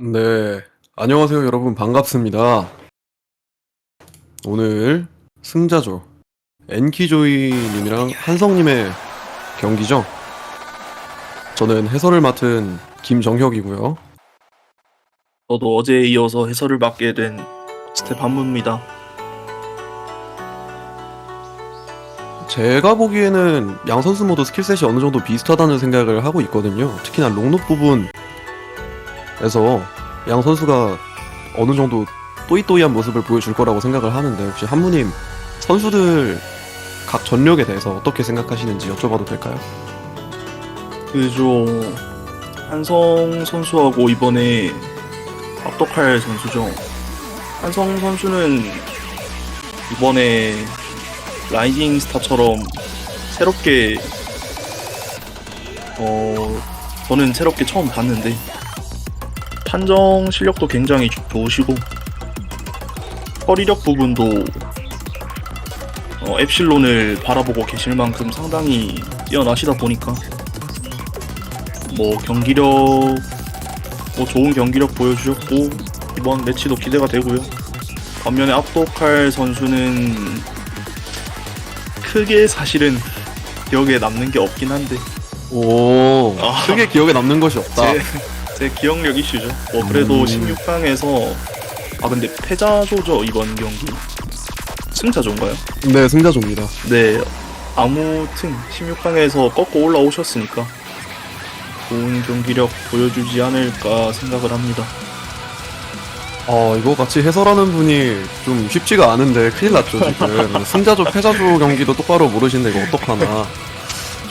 네, 안녕하세요 여러분 반갑습니다. 오늘 승자조 엔키조이님이랑 한성님의 경기죠. 저는 해설을 맡은 김정혁이고요. 저도 어제에 이어서 해설을 맡게 된 스테판무입니다. 제가 보기에는 양 선수 모두 스킬셋이 어느 정도 비슷하다는 생각을 하고 있거든요. 특히나 롱노 부분에서 양 선수가 어느 정도 또이또이한 모습을 보여줄 거라고 생각을 하는데, 혹시 한무님 선수들 각 전력에 대해서 어떻게 생각하시는지 여쭤봐도 될까요? 그죠. 한성 선수하고 이번에 압독할 선수죠. 한성 선수는 이번에 라이징 스타처럼 새롭게 저는 새롭게 처음 봤는데 판정 실력도 굉장히 좋으시고 허리력 부분도 엡실론을 바라보고 계실 만큼 상당히 뛰어나시다 보니까 경기력 좋은 경기력 보여주셨고 이번 매치도 기대가 되고요. 반면에 압독할 선수는 크게 사실은 기억에 남는 게 없긴 한데 오, 아. 크게 기억에 남는 것이 없다. 제 기억력 이슈죠. 뭐 그래도 음. 16강에서 근데 패자조죠 이번 경기. 승자조인가요? 네, 승자조입니다. 네. 아무튼 16강에서 꺾고 올라오셨으니까 좋은 경기력 보여주지 않을까 생각을 합니다. 이거 같이 해설하는 분이 좀 쉽지가 않은데 큰일 났죠, 지금. 승자조, 패자조 경기도 똑바로 모르시는데 이거 어떡하나.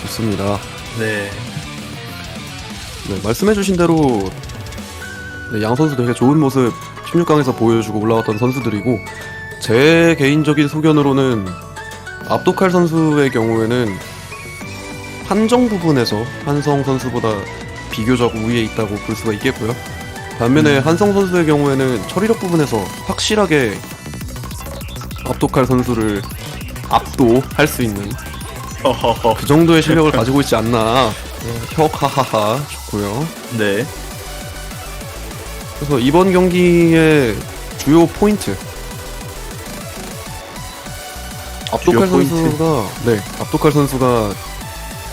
좋습니다. 네. 네, 말씀해주신 대로 네, 양 선수 되게 좋은 모습 16강에서 보여주고 올라왔던 선수들이고, 제 개인적인 소견으로는 압도칼 선수의 경우에는 판정 부분에서 한성 선수보다 비교적 우위에 있다고 볼 수가 있겠고요. 반면에 한성 선수의 경우에는 처리력 부분에서 확실하게 압도칼 선수를 압도할 수 있는 허허허. 그 정도의 실력을 가지고 있지 않나. 혁하하하 좋고요. 네. 그래서 이번 경기의 주요 포인트, 압도칼 주요 포인트. 압도칼 선수가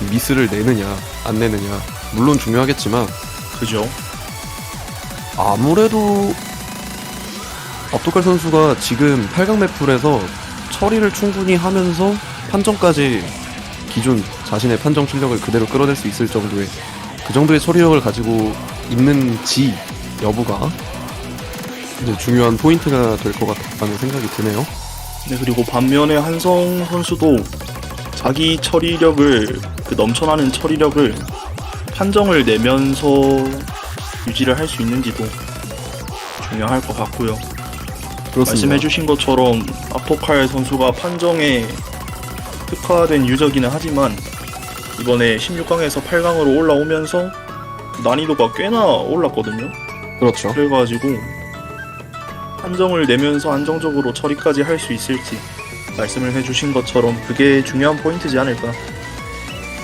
미스를 내느냐 안 내느냐 물론 중요하겠지만, 그죠. 아무래도 압도칼 선수가 지금 8강 매풀에서 처리를 충분히 하면서 판정까지 기존 자신의 판정 실력을 그대로 끌어낼 수 있을 정도의 그 정도의 처리력을 가지고 있는지 여부가 이제 중요한 포인트가 될 것 같다는 생각이 드네요. 네, 그리고 반면에 한성 선수도 자기 처리력을, 그 넘쳐나는 처리력을 판정을 내면서 유지를 할 수 있는지도 중요할 것 같고요. 그렇습니다. 말씀해주신 것처럼 압도칼 선수가 판정에 특화된 유저기는 하지만 이번에 16강에서 8강으로 올라오면서 난이도가 꽤나 올랐거든요. 그렇죠. 그래가지고 판정을 내면서 안정적으로 처리까지 할 수 있을지 말씀을 해주신 것처럼 그게 중요한 포인트지 않을까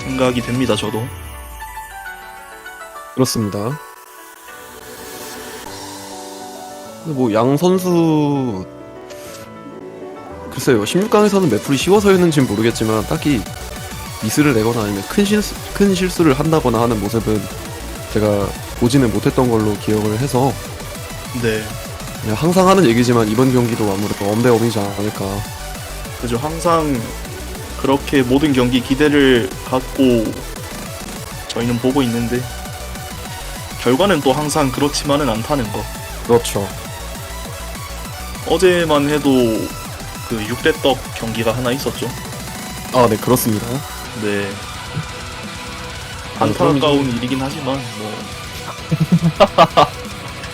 생각이 됩니다. 저도. 그렇습니다. 근데 뭐 양 선수 글쎄요, 16강에서는 매풀이 쉬워서였는지는 모르겠지만 딱히 미스를 내거나 아니면 큰 실수를 한다거나 하는 모습은 제가 보지는 못했던 걸로 기억을 해서 네. 그냥 항상 하는 얘기지만 이번 경기도 아무래도 엄배엄이지 않을까. 그죠. 항상 그렇게 모든 경기 기대를 갖고 저희는 보고 있는데 결과는 또 항상 그렇지만은 않다는 거. 그렇죠. 어제만 해도 그 6대떡 경기가 하나 있었죠. 아, 네, 그렇습니다. 네. 그럼 안타까운 일이긴 하지만 뭐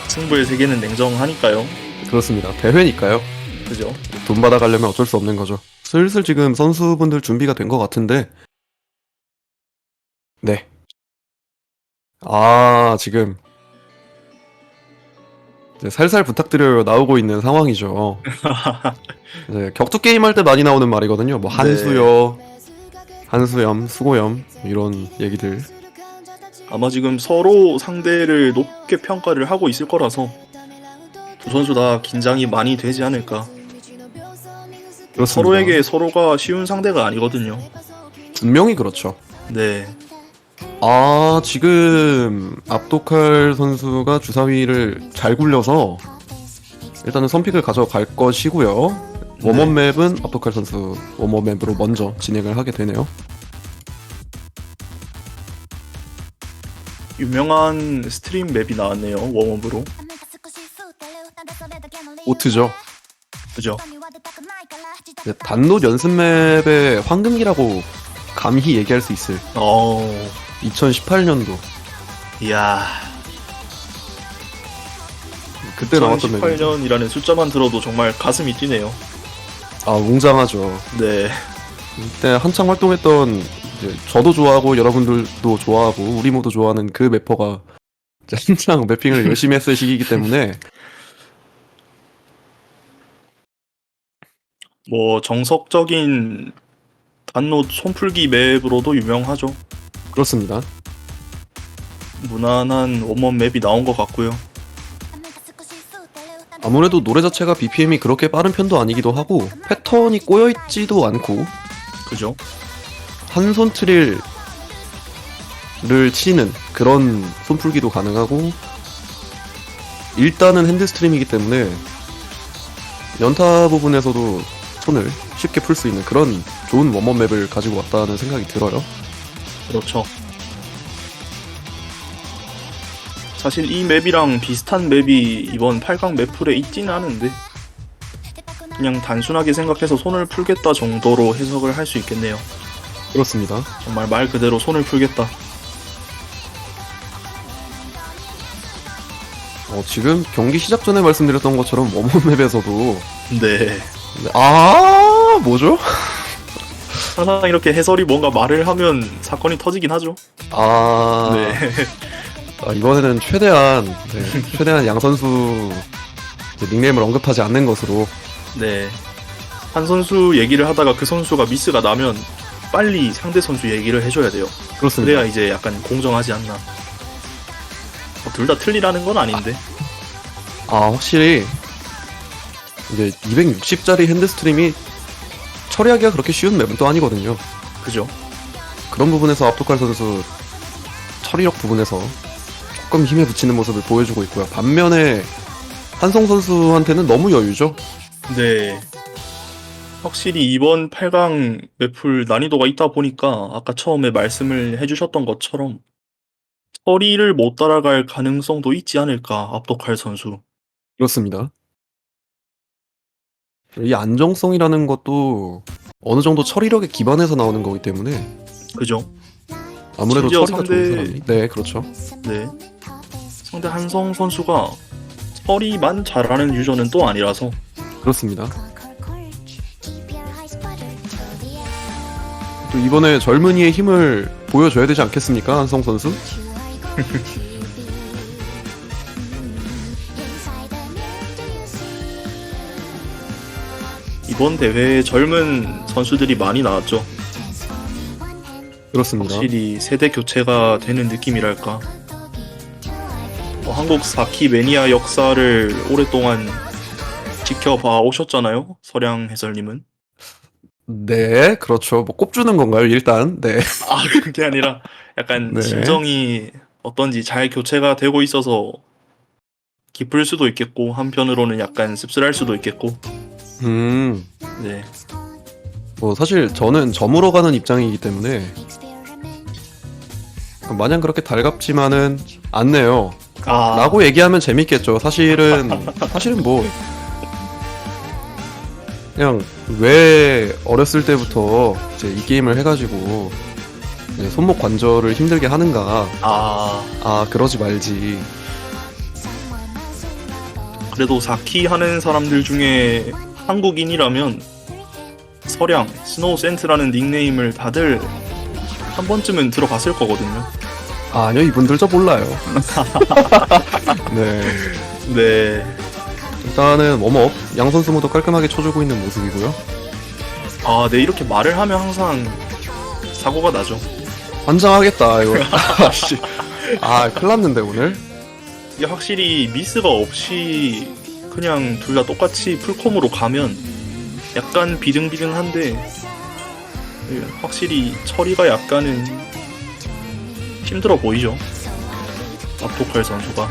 승부의 세계는 냉정하니까요. 그렇습니다. 대회니까요. 그죠? 돈 받아가려면 어쩔 수 없는 거죠. 슬슬 지금 선수분들 준비가 된 것 같은데, 네. 지금 이제 살살 부탁드려요 나오고 있는 상황이죠. 이제 격투 게임 할 때 많이 나오는 말이거든요. 뭐 한수여, 한수염, 수고염 이런 얘기들. 아마 지금 서로 상대를 높게 평가를 하고 있을 거라서 두 선수 다 긴장이 많이 되지 않을까. 그렇습니다. 서로에게 서로가 쉬운 상대가 아니거든요. 분명히 그렇죠. 네. 지금 압도칼 선수가 주사위를 잘 굴려서 일단은 선픽을 가져갈 것이고요. 웜업 맵은 압도칼 선수 웜업 맵으로 먼저 진행을 하게 되네요. 유명한 스트림 맵이 나왔네요. 웜업으로. 오트죠. 그죠? 이제 단노 연습 맵의 황금기라고 감히 얘기할 수 있을 2018년도 이야. 그때 나왔던 맵이죠. 2018년이라는 숫자만 들어도 정말 가슴이 뛰네요. 웅장하죠. 네. 그때 한창 활동했던 이제 저도 좋아하고 여러분들도 좋아하고 우리 모두 좋아하는 그 맵퍼가 이제 한창 맵핑을 열심히 했을 시기이기 때문에 뭐 정석적인 단노 손풀기 맵으로도 유명하죠. 그렇습니다. 무난한 웜업 맵이 나온 것 같고요. 아무래도 노래 자체가 BPM이 그렇게 빠른 편도 아니기도 하고 패턴이 꼬여있지도 않고 그죠? 한 손 트릴을 치는 그런 손풀기도 가능하고, 일단은 핸드 스트림이기 때문에 연타 부분에서도 손을 쉽게 풀 수 있는 그런 좋은 웜업 맵을 가지고 왔다는 생각이 들어요. 그렇죠. 사실 이 맵이랑 비슷한 맵이 이번 8강 맵풀에 있지는 않은데 그냥 단순하게 생각해서 손을 풀겠다 정도로 해석을 할 수 있겠네요. 그렇습니다. 정말 말 그대로 손을 풀겠다. 지금 경기 시작 전에 말씀드렸던 것처럼 웜업 맵에서도 네. 뭐죠? 항상 이렇게 해설이 뭔가 말을 하면 사건이 터지긴 하죠. 네. 이번에는 최대한 양 선수 이제 닉네임을 언급하지 않는 것으로. 네. 한 선수 얘기를 하다가 그 선수가 미스가 나면 빨리 상대 선수 얘기를 해줘야 돼요. 그렇습니다. 그래야 이제 약간 공정하지 않나. 둘 다 틀리라는 건 아닌데. 확실히 이제 260짜리 핸드 스트림이 처리하기가 그렇게 쉬운 맵은 또 아니거든요. 그죠? 그런 부분에서 압도칼 선수 처리력 부분에서 조금 힘에 붙이는 모습을 보여주고 있고요. 반면에 한성 선수한테는 너무 여유죠. 네. 확실히 이번 8강 맵풀 난이도가 있다 보니까 아까 처음에 말씀을 해주셨던 것처럼 처리를 못 따라갈 가능성도 있지 않을까, 압도칼 선수. 그렇습니다. 이 안정성이라는 것도 어느 정도 처리력에 기반해서 나오는 거기 때문에 그죠? 아무래도 심지어 처리가 좋은 사람이. 네, 그렇죠. 네. 상대 한성 선수가 처리만 잘하는 유저는 또 아니라서. 그렇습니다. 또 이번에 젊은이의 힘을 보여줘야 되지 않겠습니까, 한성 선수? 이번 대회에 젊은 선수들이 많이 나왔죠. 그렇습니다. 확실히 세대 교체가 되는 느낌이랄까. 한국 사키 매니아 역사를 오랫동안 지켜봐 오셨잖아요, 서량 해설님은. 네, 그렇죠. 뭐 꼽주는 건가요, 일단? 네. 그게 아니라 약간 네. 심정이 어떤지 잘 교체가 되고 있어서 기쁠 수도 있겠고 한편으로는 약간 씁쓸할 수도 있겠고. 네. 뭐 사실 저는 점으로 가는 입장이기 때문에 마냥 그렇게 달갑지만은 않네요. 라고 얘기하면 재밌겠죠. 사실은 뭐 그냥 왜 어렸을 때부터 이제 이 게임을 해가지고 이제 손목 관절을 힘들게 하는가. 그러지 말지. 그래도 사키 하는 사람들 중에 한국인이라면 서량, 스노우 센트라는 닉네임을 다들 한 번쯤은 들어봤을 거거든요. 아니요, 이분들 저 몰라요. 네. 네. 일단은 웜업 양 선수 모두 깔끔하게 쳐주고 있는 모습이고요. 네, 이렇게 말을 하면 항상 사고가 나죠. 환장하겠다 이거. 큰일 났는데 오늘. 이게 확실히 미스가 없이 그냥 둘 다 똑같이 풀콤으로 가면 약간 비등비등한데 확실히 처리가 약간은 힘들어 보이죠, 압도칼 선수가.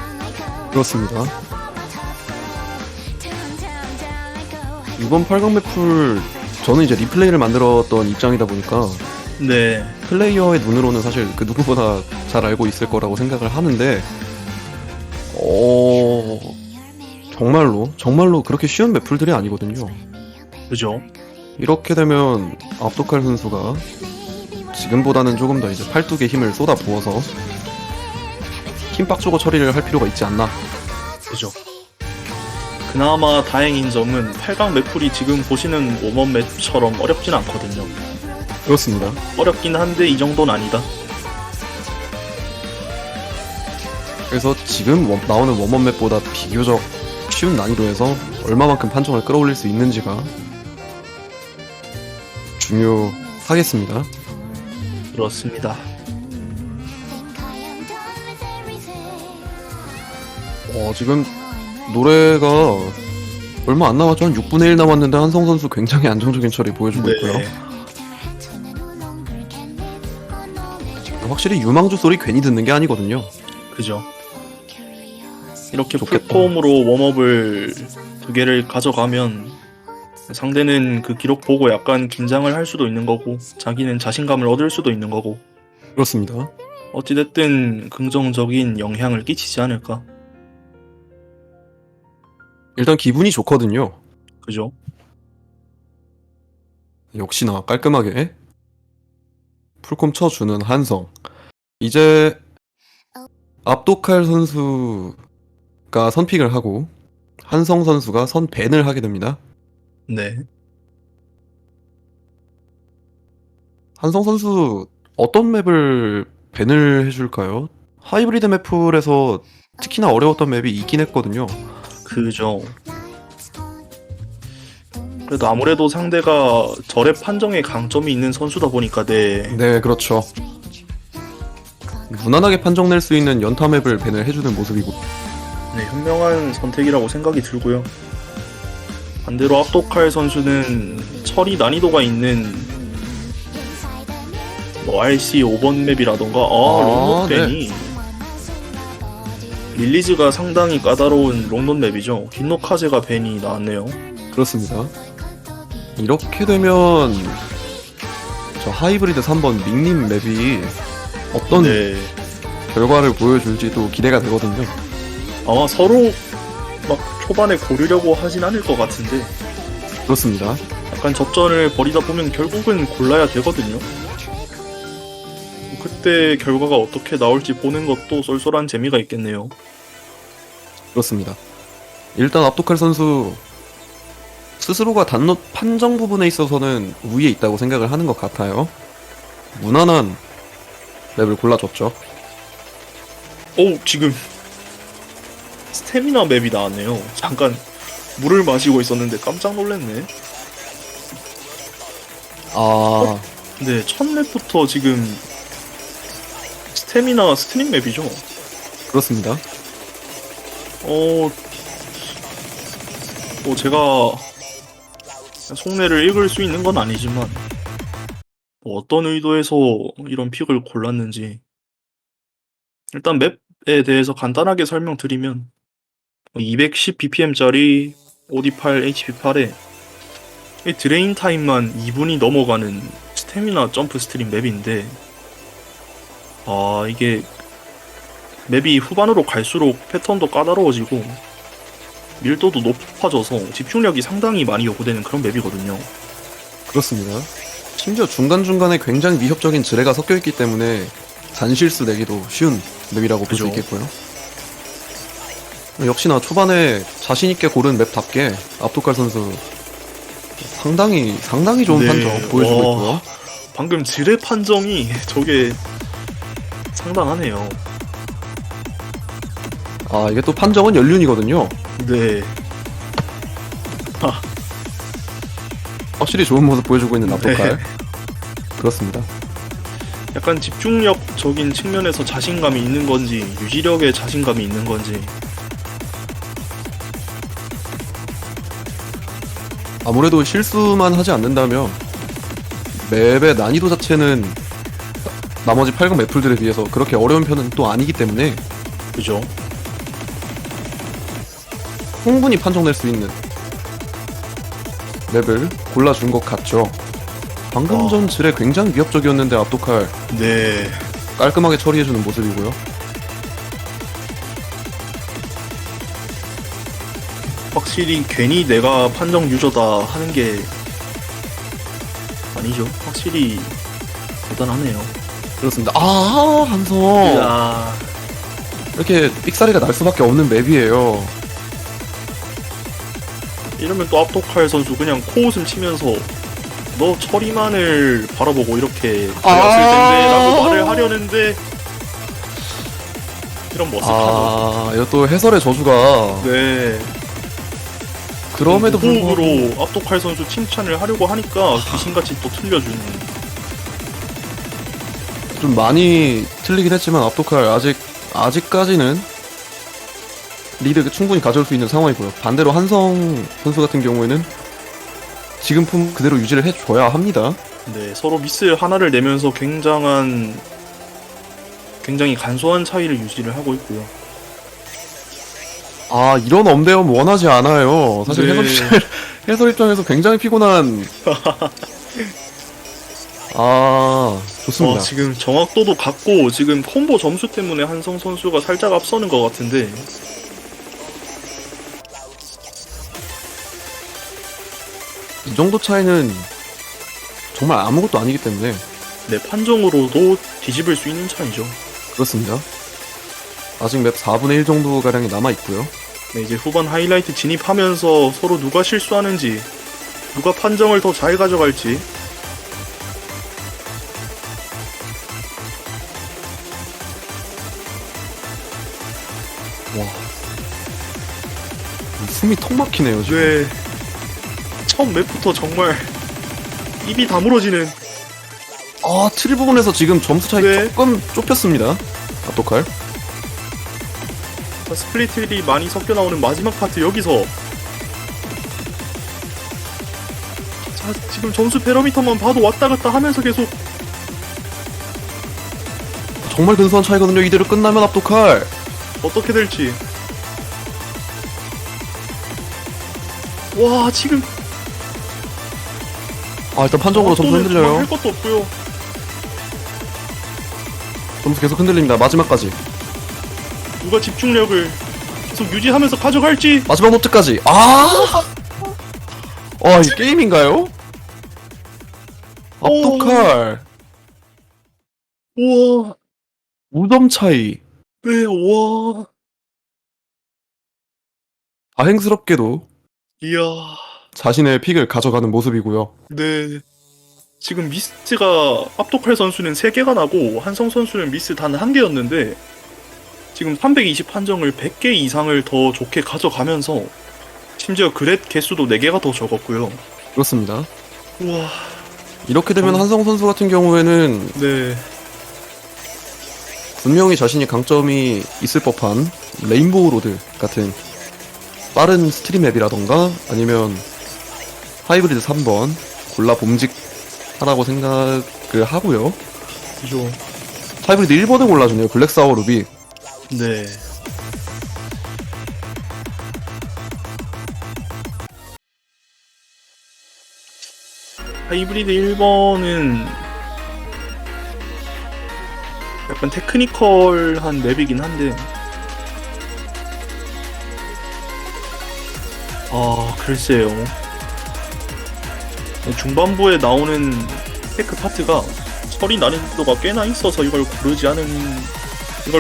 그렇습니다. 이번 8강 맵풀 저는 이제 리플레이를 만들었던 입장이다 보니까 네. 플레이어의 눈으로는 사실 그 누구보다 잘 알고 있을 거라고 생각을 하는데 정말로 그렇게 쉬운 맵풀들이 아니거든요. 그죠? 이렇게 되면 압도칼 선수가 지금보다는 조금 더 이제 팔뚝에 힘을 쏟아 부어서 힘 빡 주고 처리를 할 필요가 있지 않나. 그죠. 그나마 다행인 점은 8강 맵풀이 지금 보시는 웜업 맵처럼 어렵진 않거든요. 그렇습니다. 어렵긴 한데 이 정도는 아니다. 그래서 지금 나오는 웜업 맵보다 비교적 쉬운 난이도에서 얼마만큼 판정을 끌어올릴 수 있는지가 중요하겠습니다. 그렇습니다. 지금 노래가 얼마 안 남았죠? 한 6분의 1 남았는데 한성 선수 굉장히 안정적인 처리 보여주고 있고요. 확실히 유망주 소리 괜히 듣는 게 아니거든요. 그죠. 이렇게 좋겠다. 풀폼으로 웜업을 2개를 가져가면 상대는 그 기록 보고 약간 긴장을 할 수도 있는 거고 자기는 자신감을 얻을 수도 있는 거고 그렇습니다. 어찌됐든 긍정적인 영향을 끼치지 않을까. 일단 기분이 좋거든요. 그죠? 역시나 깔끔하게 풀콤 쳐주는 한성. 이제 압도칼 선수가 선픽을 하고 한성 선수가 선밴을 하게 됩니다. 네. 한성 선수 어떤 맵을 밴을 해줄까요? 하이브리드 맵풀에서 특히나 어려웠던 맵이 있긴 했거든요. 그죠. 그래도 아무래도 상대가 절의 판정에 강점이 있는 선수다 보니까 네, 그렇죠. 무난하게 판정낼 수 있는 연타 맵을 밴을 해주는 모습이고. 네, 현명한 선택이라고 생각이 들고요. 반대로 압도칼 선수는 처리 난이도가 있는 뭐 RC 5번 맵이라던가 롱론 밴이 릴리즈가 상당히 까다로운 롱론 맵이죠. 흰노카제가 밴이 나왔네요. 그렇습니다. 이렇게 되면 저 하이브리드 3번 닉님 맵이 어떤 네. 결과를 보여줄지도 기대가 되거든요. 아마 서로 막 초반에 고르려고 하진 않을 것 같은데 그렇습니다. 약간 접전을 벌이다 보면 결국은 골라야 되거든요. 그때 결과가 어떻게 나올지 보는 것도 쏠쏠한 재미가 있겠네요. 그렇습니다. 일단 압도칼 선수 스스로가 단노 판정 부분에 있어서는 우위에 있다고 생각을 하는 것 같아요. 무난한 맵을 골라줬죠. 지금 스태미나 맵이 나왔네요. 잠깐 물을 마시고 있었는데 깜짝 놀랐네. 아, 네, 첫 맵부터 지금 스태미나 스트링 맵이죠. 그렇습니다. 제가 속내를 읽을 수 있는 건 아니지만 어떤 의도에서 이런 픽을 골랐는지 일단 맵에 대해서 간단하게 설명드리면 210bpm짜리 OD8 HP8에 드레인 타임만 2분이 넘어가는 스태미나 점프 스트림 맵인데 이게 맵이 후반으로 갈수록 패턴도 까다로워지고 밀도도 높아져서 집중력이 상당히 많이 요구되는 그런 맵이거든요. 그렇습니다. 심지어 중간중간에 굉장히 위협적인 지뢰가 섞여있기 때문에 잔실수 내기도 쉬운 맵이라고 볼 수 그죠. 있겠고요. 역시나 초반에 자신있게 고른 맵답게 압도칼 선수 상당히 좋은 네, 판정 보여주고 와. 있고요. 방금 지뢰 판정이 저게 상당하네요. 아, 이게 또 판정은 연륜이거든요. 네. 확실히 좋은 모습 보여주고 있는 압도칼. 네. 그렇습니다. 약간 집중력적인 측면에서 자신감이 있는 건지 유지력에 자신감이 있는 건지 아무래도 실수만 하지 않는다면 맵의 난이도 자체는 나머지 8강 맵풀들에 비해서 그렇게 어려운 편은 또 아니기 때문에 그죠? 충분히 판정낼 수 있는 맵을 골라준 것 같죠. 방금 전 지뢰 굉장히 위협적이었는데 압도칼 네. 깔끔하게 처리해주는 모습이고요. 확실히 괜히 내가 판정 유저다 하는 게 아니죠. 확실히 대단하네요. 그렇습니다. 한성 야, 이렇게 삑사리가 날 수밖에 없는 맵이에요. 이러면 또 압도칼 선수 그냥 코웃음 치면서 너 처리만을 바라보고 이렇게 달렸을 텐데 라고 말을 하려는데 이런 머쓱하죠. 이거 또 해설의 저주가 네. 그럼에도 불구하고 무호흡으로 압도칼 선수 칭찬을 하려고 하니까 귀신같이 또 틀려주는. 좀 많이 틀리긴 했지만 압도칼 아직까지는 리드 충분히 가져올 수 있는 상황이고요. 반대로 한성 선수 같은 경우에는 지금 품 그대로 유지를 해줘야 합니다. 네, 서로 미스 하나를 내면서 굉장한 굉장히 간소한 차이를 유지를 하고 있고요. 아, 이런 엄대엄 원하지 않아요. 사실 네. 해설 입장에서 굉장히 피곤한. 아, 좋습니다. 지금 정확도도 같고 지금 콤보 점수 때문에 한성 선수가 살짝 앞서는 것 같은데 이 정도 차이는 정말 아무것도 아니기 때문에. 네, 판정으로도 뒤집을 수 있는 차이죠. 그렇습니다. 아직 맵 4분의 1 정도 가량이 남아 있고요. 네, 이제 후반 하이라이트 진입하면서 서로 누가 실수하는지, 누가 판정을 더 잘 가져갈지. 와, 숨이 턱 막히네요 지금. 네, 처음 맵부터 정말 입이 다물어지는. 아, 트릴 부분에서 지금 점수 차이 네. 조금 좁혔습니다. 압도칼. 자, 스플릿이 많이 섞여 나오는 마지막 파트 여기서. 자, 지금 점수 페러미터만 봐도 왔다 갔다 하면서 계속. 정말 근소한 차이거든요. 이대로 끝나면 압도칼. 어떻게 될지. 와, 지금 아, 일단 판정으로 점수 또는 흔들려요. 할 것도 없고요. 점수 계속 흔들립니다. 마지막까지. 누가 집중력을 계속 유지하면서 가져갈지. 마지막 노트까지. 아! 이 게임인가요? 압도칼. 우와, 5점 차이. 네, 우와, 다행스럽게도 이야, 자신의 픽을 가져가는 모습이고요. 네. 지금 미스가 압도칼 선수는 3개가 나고 한성 선수는 미스 단 1개였는데 지금 320 판정을 100개 이상을 더 좋게 가져가면서 심지어 그렛 개수도 4개가 더 적었고요. 그렇습니다. 우와, 이렇게 되면 한성 선수 같은 경우에는 네, 분명히 자신이 강점이 있을 법한 레인보우 로드 같은 빠른 스트림 맵이라던가 아니면 하이브리드 3번 골라 봄직하라고 생각을 하고요. 그죠. 하이브리드 1번을 골라주네요. 블랙사워 루비. 네. 하이브리드 1번은 약간 테크니컬한 맵이긴 한데 글쎄요. 중반부에 나오는 테크 파트가 처리 난이도가 꽤나 있어서 이걸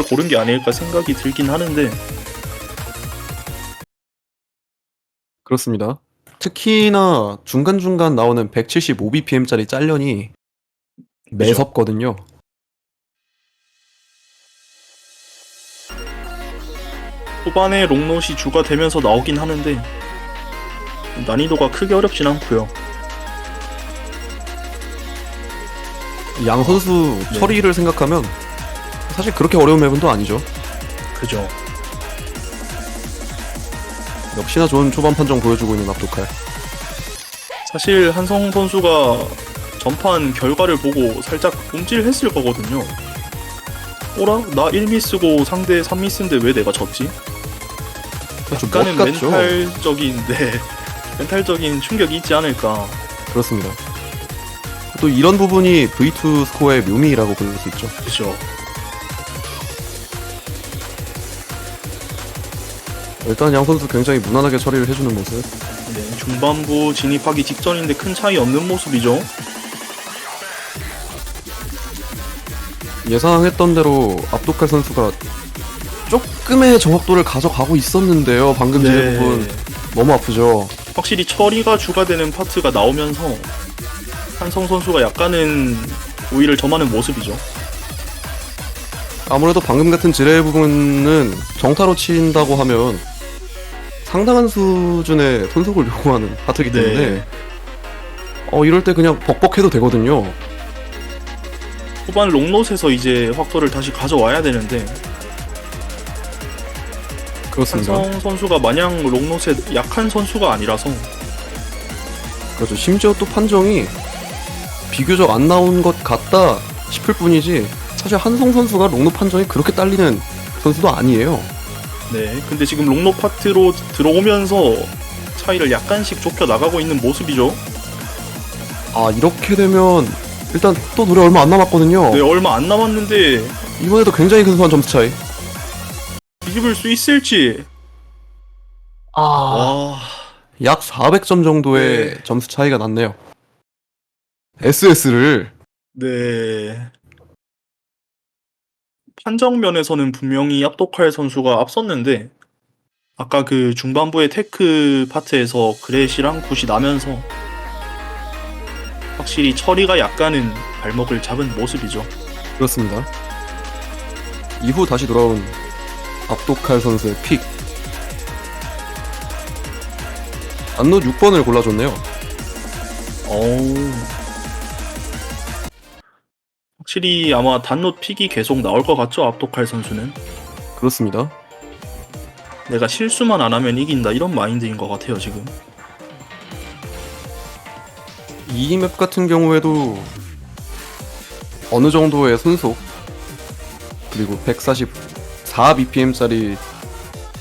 고른 게 아닐까 생각이 들긴 하는데 그렇습니다. 특히나 중간중간 나오는 175bpm짜리 짤련이 매섭거든요. 후반에 롱롯이 주가 되면서 나오긴 하는데 난이도가 크게 어렵진 않고요. 양 선수 네. 처리를 생각하면 사실 그렇게 어려운 맵은 또 아니죠. 그죠. 역시나 좋은 초반 판정 보여주고 있는 압도칼. 사실 한성 선수가 전판 결과를 보고 살짝 움찔했을 거거든요. 어라? 나 1미스고 상대 3미스인데 왜 내가 졌지? 좀 약간은 멋같죠. 멘탈적인 충격이 있지 않을까. 그렇습니다. 또 이런 부분이 V2 스코어의 묘미라고 부를 수 있죠. 그죠. 일단 양 선수 굉장히 무난하게 처리를 해주는 모습. 네, 중반부 진입하기 직전인데 큰 차이 없는 모습이죠. 예상했던 대로 압도칼 선수가 조금의 정확도를 가져가고 있었는데요. 방금 제 부분 너무 아프죠. 확실히 처리가 주가 되는 파트가 나오면서 한성 선수가 약간은 우위를 점하는 모습이죠. 아무래도 방금 같은 지뢰 부분은 정타로 친다고 하면 상당한 수준의 손속을 요구하는 파트이기 때문에 네. 이럴 때 그냥 벅벅해도 되거든요. 후반 롱롯에서 이제 확도를 다시 가져와야 되는데 그렇습니다. 한성 선수가 마냥 롱롯에 약한 선수가 아니라서 그렇죠. 심지어 또 판정이 비교적 안 나온 것 같다 싶을 뿐이지 사실 한성 선수가 롱로 판정이 그렇게 딸리는 선수도 아니에요. 네, 근데 지금 롱로 파트로 들어오면서 차이를 약간씩 좁혀 나가고 있는 모습이죠. 아, 이렇게 되면 일단 또 노래 얼마 안 남았거든요. 네, 얼마 안 남았는데 이번에도 굉장히 근소한 점수 차이. 뒤집을 수 있을지. 와, 약 400점 정도의 네. 점수 차이가 났네요. SS를 네. 판정 면에서는 분명히 압도칼 선수가 앞섰는데 아까 그 중반부의 테크 파트에서 그렛이랑 굿이 나면서 확실히 처리가 약간은 발목을 잡은 모습이죠. 그렇습니다. 이후 다시 돌아온 압도칼 선수의 픽. 안노 6번을 골라줬네요. 어우. 확실히 아마 단노 픽이 계속 나올 것 같죠, 압도칼 선수는. 그렇습니다. 내가 실수만 안 하면 이긴다 이런 마인드인 것 같아요 지금. 이 맵 같은 경우에도 어느 정도의 손속 그리고 144 bpm짜리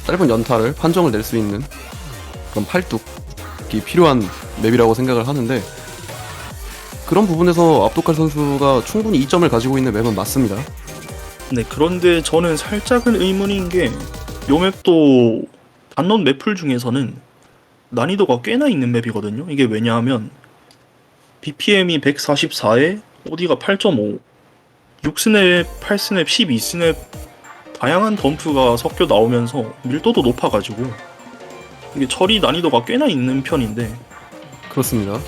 짧은 연타를 판정을 낼 수 있는 그런 팔뚝이 필요한 맵이라고 생각을 하는데, 그런 부분에서 압도칼 선수가 충분히 이점을 가지고 있는 맵은 맞습니다. 네, 그런데 저는 살짝은 의문인 게 요 맵도 단론 맵풀 중에서는 난이도가 꽤나 있는 맵이거든요. 이게 왜냐하면 BPM이 144에 OD가 8.5, 6스냅, 8스냅, 12스냅 다양한 덤프가 섞여 나오면서 밀도도 높아가지고 이게 처리 난이도가 꽤나 있는 편인데, 그렇습니다.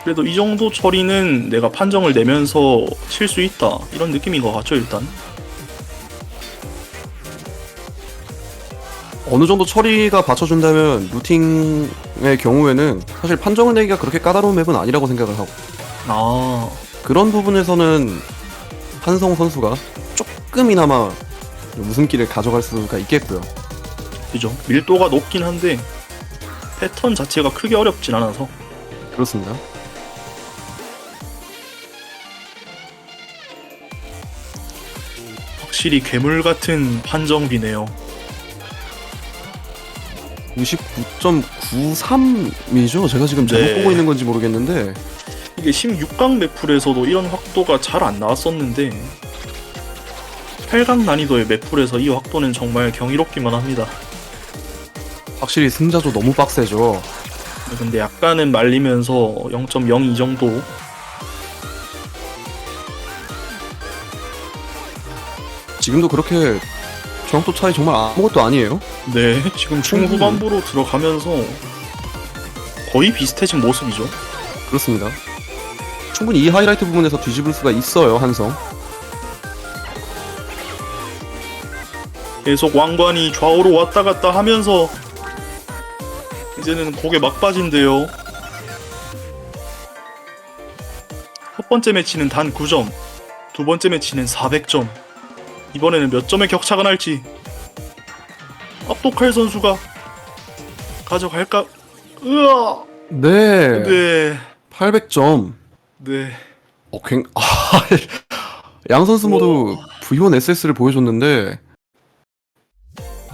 그래도 이 정도 처리는 내가 판정을 내면서 칠 수 있다 이런 느낌인 것 같죠 일단. 어느 정도 처리가 받쳐준다면 루팅의 경우에는 사실 판정을 내기가 그렇게 까다로운 맵은 아니라고 생각을 하고, 아, 그런 부분에서는 한성 선수가 조금이나마 우승기를 가져갈 수가 있겠고요. 그죠. 밀도가 높긴 한데 패턴 자체가 크게 어렵진 않아서. 그렇습니다. 확실히 괴물 같은 판정비네요. 99.93이죠? 제가 지금 잘못 네. 보고 있는 건지 모르겠는데, 이게 16강 맵풀에서도 이런 확도가 잘 안 나왔었는데 8강 난이도의 맵풀에서 이 확도는 정말 경이롭기만 합니다. 확실히 승자조 너무 빡세죠. 근데 약간은 말리면서 0.02 정도. 지금도 그렇게 정확도 차이 정말 아무것도 아니에요. 네, 지금 중후반부로 들어가면서 거의 비슷해진 모습이죠. 그렇습니다. 충분히 이 하이라이트 부분에서 뒤집을 수가 있어요, 한성. 계속 왕관이 좌우로 왔다 갔다 하면서 이제는 고개 막바지인데요. 첫 번째 매치는 단 9점, 두 번째 매치는 400점. 이번에는 몇 점의 격차가 날지. 압도칼 선수가 가져갈까? 으아! 네. 네, 800점. 네. 양 선수 모두 V1 SS를 보여줬는데,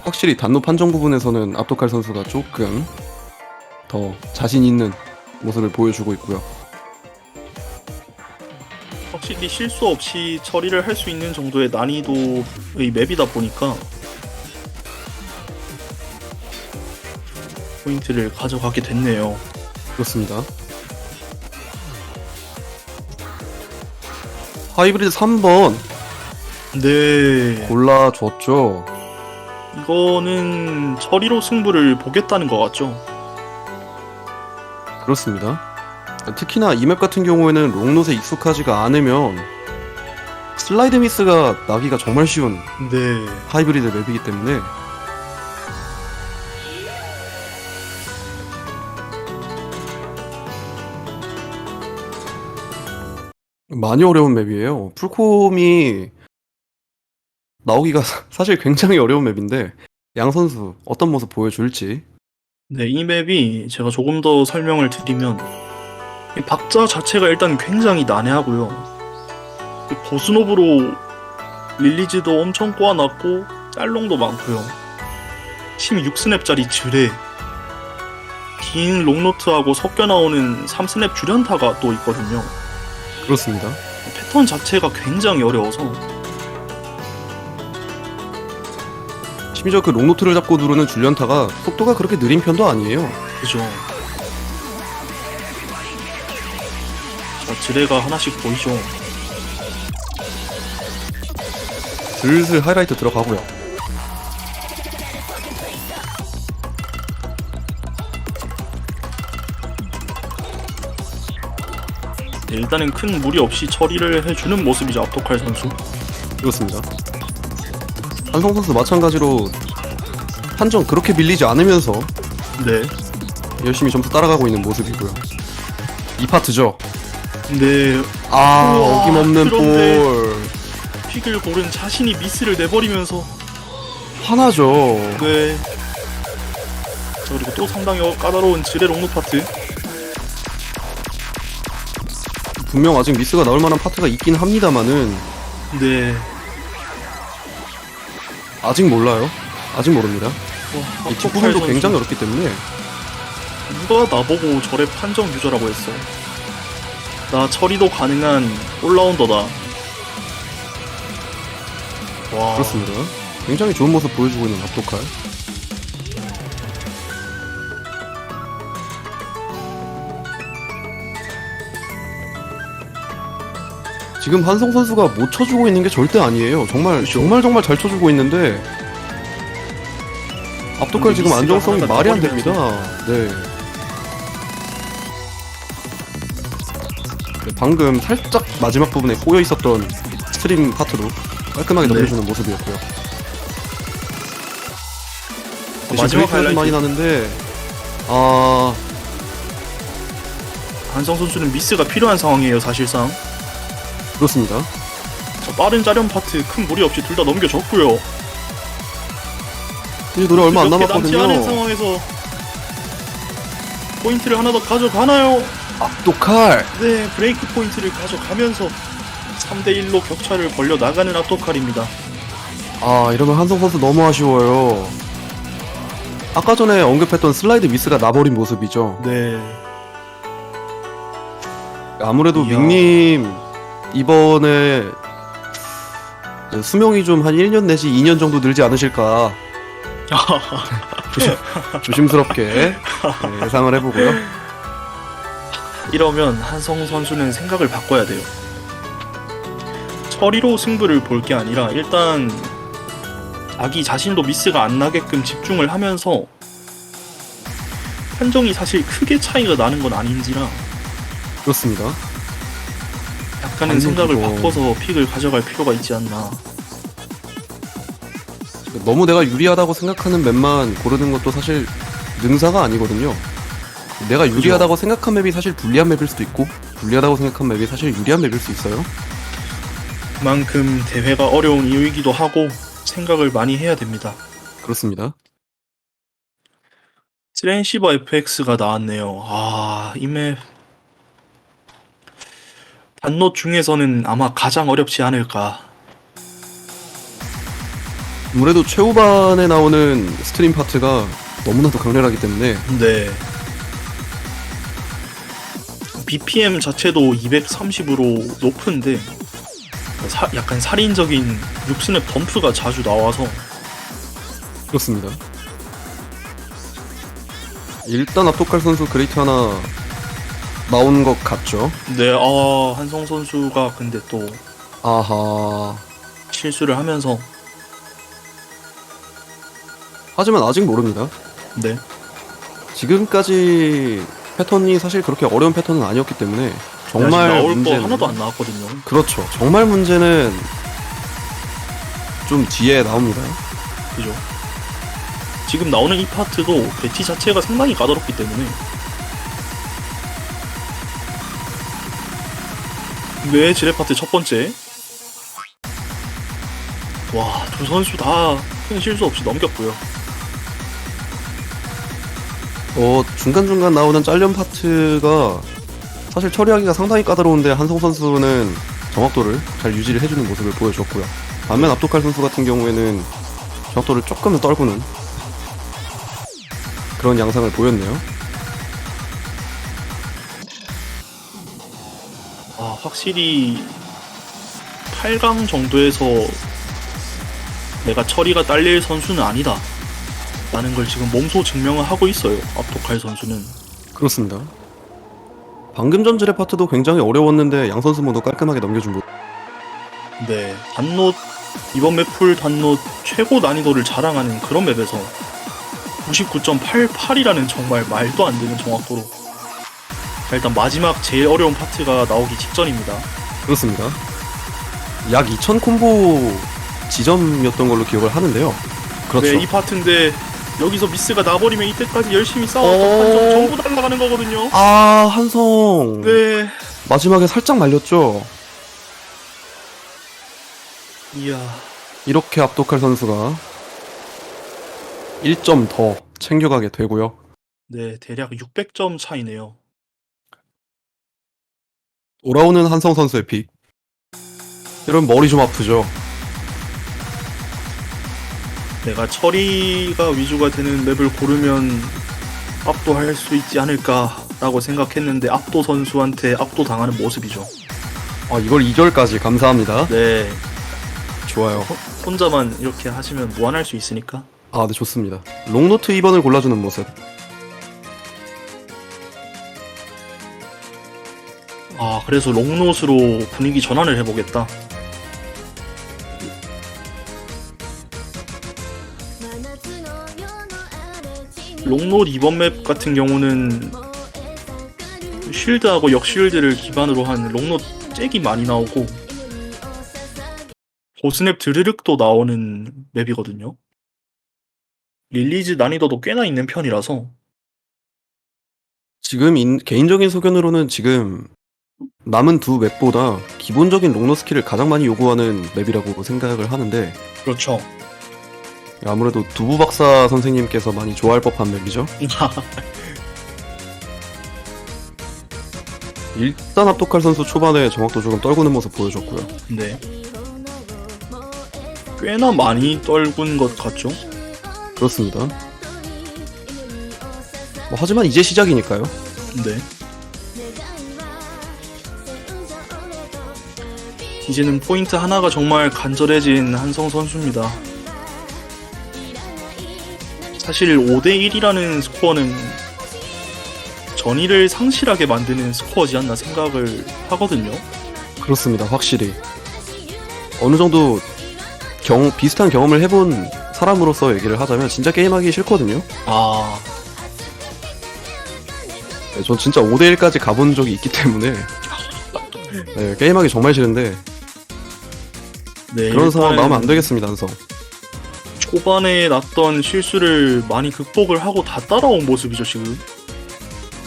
확실히 단노 판정 부분에서는 압도칼 선수가 조금 더 자신 있는 모습을 보여주고 있고요. 확실히 실수 없이 처리를 할 수 있는 정도의 난이도의 맵이다 보니까 포인트를 가져가게 됐네요. 그렇습니다. 하이브리드 3번 네, 골라줬죠. 이거는 처리로 승부를 보겠다는 것 같죠. 그렇습니다. 특히나 이 맵 같은 경우에는 롱롯에 익숙하지가 않으면 슬라이드 미스가 나기가 정말 쉬운 네, 하이브리드 맵이기 때문에 많이 어려운 맵이에요. 풀콤이 나오기가 사실 굉장히 어려운 맵인데, 양 선수 어떤 모습 보여줄지. 네, 이 맵이 제가 조금 더 설명을 드리면 이 박자 자체가 일단 굉장히 난해하고요. 이 보스노브로 릴리즈도 엄청 꼬아놨고 짤롱도 많고요. 16스냅짜리 지뢰, 긴 롱노트하고 섞여 나오는 3스냅 줄연타가 또 있거든요. 그렇습니다. 패턴 자체가 굉장히 어려워서 심지어 그 롱노트를 잡고 누르는 줄연타가 속도가 그렇게 느린 편도 아니에요. 그죠. 자, 지뢰가 하나씩 보이죠. 슬슬 하이라이트 들어가고요. 네, 일단은 큰 무리 없이 처리를 해주는 모습이죠, 압도칼 선수. 그렇습니다. 한성 선수 마찬가지로 판정 그렇게 밀리지 않으면서 네. 열심히 점수 따라가고 있는 모습이고요. 이 파트죠. 근데 아, 우와, 어김없는 그런데 볼. 픽을 고른 자신이 미스를 내버리면서 화나죠. 네. 자, 그리고 또 상당히 까다로운 지뢰 롱노 파트. 분명 아직 미스가 나올 만한 파트가 있긴 합니다만은 네. 아직 몰라요. 아직 모릅니다. 와, 이 뒷부분도 굉장히 어렵기 때문에 누가 나보고 저래 판정 유저라고 했어. 나 처리도 가능한 올라운더다. 와. 그렇습니다. 굉장히 좋은 모습 보여주고 있는 압도칼. 지금 한성 선수가 못 쳐주고 있는 게 절대 아니에요. 정말 정말 잘 쳐주고 있는데 압도칼 지금 미스가 안정성이 하나가 말이 안 떠버리면서. 됩니다. 네. 네, 방금 살짝 마지막 부분에 꼬여 있었던 스트림 파트로 깔끔하게 네. 넘겨주는 모습이었고요. 마지막 브레이크가 좀 많이 하이라이트. 나는데 아 한성 선수는 미스가 필요한 상황이에요, 사실상. 그렇습니다. 자, 빠른 짜련 파트 큰 무리 없이 둘 다 넘겨줬고요. 이제 노래 얼마 안 이렇게 남지 않은 남았거든요. 상황에서 포인트를 하나 더 가져가나요? 압도칼. 네, 브레이크 포인트를 가져가면서 3대1로 격차를 벌려 나가는 압도칼입니다. 아 이러면 한성 선수 너무 아쉬워요. 아까 전에 언급했던 슬라이드 미스가 나버린 모습이죠. 네. 아무래도 이야. 밍님 이번에 수명이 좀 한 1년 내지 2년 정도 늘지 않으실까 조심스럽게 네, 예상을 해보고요. 이러면 한성 선수는 생각을 바꿔야 돼요. 처리로 승부를 볼 게 아니라 일단 자기 자신도 미스가 안 나게끔 집중을 하면서 판정이 사실 크게 차이가 나는 건 아닌지라 그렇습니다. 약간은 아니, 생각을 그거- 바꿔서 픽을 가져갈 필요가 있지 않나. 너무 내가 유리하다고 생각하는 맵만 고르는 것도 사실 능사가 아니거든요. 내가 유리하다고 생각한 맵이 사실 불리한 맵일 수도 있고 불리하다고 생각한 맵이 사실 유리한 맵일 수 있어요. 그만큼 대회가 어려운 이유이기도 하고 생각을 많이 해야 됩니다. 그렇습니다. 트랜시버 FX가 나왔네요. 아, 이 맵 단노 중에서는 아마 가장 어렵지 않을까. 아무래도 최후반에 나오는 스트림 파트가 너무나도 강렬하기 때문에 네. BPM 자체도 230으로 높은데 약간 살인적인 6스냅 덤프가 자주 나와서 그렇습니다. 일단 압도칼 선수 그레이트 하나 나온 것 같죠. 네, 한성 선수가 근데 또 아하. 실수를 하면서 하지만 아직 모릅니다. 네. 지금까지 패턴이 사실 그렇게 어려운 패턴은 아니었기 때문에 정말 아직 나올 문제는 거 하나도 안 나왔거든요. 그렇죠. 정말 문제는 좀 뒤에 나옵니다. 그죠? 지금 나오는 이 파트도 배치 자체가 상당히 까다롭기 때문에 네, 지뢰 파트 첫 번째. 와, 두 선수 다 큰 실수 없이 넘겼고요. 중간중간 나오는 짤련 파트가 사실 처리하기가 상당히 까다로운데 한성 선수는 정확도를 잘 유지를 해주는 모습을 보여줬고요. 반면 압도칼 선수 같은 경우에는 정확도를 조금 더 떨구는 그런 양상을 보였네요. 확실히 8강 정도에서 내가 처리가 딸릴 선수는 아니다 라는 걸 지금 몸소 증명을 하고 있어요, 압도칼 선수는. 그렇습니다. 방금 전 지뢰 파트도 굉장히 어려웠는데 양 선수 모두 깔끔하게 넘겨준 모습. 네, 단노 이번 맵풀 단노 최고 난이도를 자랑하는 그런 맵에서 99.88이라는 정말 말도 안 되는 정확도로. 자, 일단 마지막 제일 어려운 파트가 나오기 직전입니다. 그렇습니다. 약 2000 콤보 지점이었던 걸로 기억을 하는데요. 그렇죠. 네, 이 파트인데 여기서 미스가 나버리면 이때까지 열심히 싸웠던 판정 전부 날아가는 거거든요. 아, 한성. 네, 마지막에 살짝 말렸죠. 이야, 이렇게 압도칼 선수가 1점 더 챙겨가게 되고요. 네, 대략 600점 차이네요. 돌아오는 한성 선수의 픽. 이런 머리 좀 아프죠. 내가 처리가 위주가 되는 맵을 고르면 압도할 수 있지 않을까라고 생각했는데 압도 선수한테 압도당하는 모습이죠. 아, 이걸 2결까지 감사합니다. 네, 좋아요. 혼자만 이렇게 하시면 무한할 수 있으니까. 아, 네, 좋습니다. 롱노트 2번을 골라주는 모습. 그래서 롱노스로 분위기 전환을 해보겠다. 롱노트 이번 맵 같은 경우는 쉴드하고 역쉴드를 기반으로 한 롱노트 잭이 많이 나오고 보스냅 드르륵도 나오는 맵이거든요. 릴리즈 난이도도 꽤나 있는 편이라서. 지금 개인적인 소견으로는 지금 남은 두 맵보다 기본적인 롱노 스킬을 가장 많이 요구하는 맵이라고 생각을 하는데, 그렇죠. 아무래도 두부 박사 선생님께서 많이 좋아할 법한 맵이죠. 일단 압도칼 선수 초반에 정확도 조금 떨구는 모습 보여줬고요. 네. 꽤나 많이 떨군 것 같죠? 그렇습니다. 하지만 이제 시작이니까요. 네. 이제는 포인트 하나가 정말 간절해진 한성 선수입니다. 사실 5대1이라는 스코어는 전의를 상실하게 만드는 스코어지 않나 생각을 하거든요. 그렇습니다. 확실히 어느 정도 비슷한 경험을 해본 사람으로서 얘기를 하자면 진짜 게임하기 싫거든요. 네, 전 진짜 5대1까지 가본 적이 있기 때문에 네, 게임하기 정말 싫은데 네, 그런 상황 일단 나오면 안 되겠습니다. 한성. 초반에 났던 실수를 많이 극복을 하고 다 따라온 모습이죠, 지금.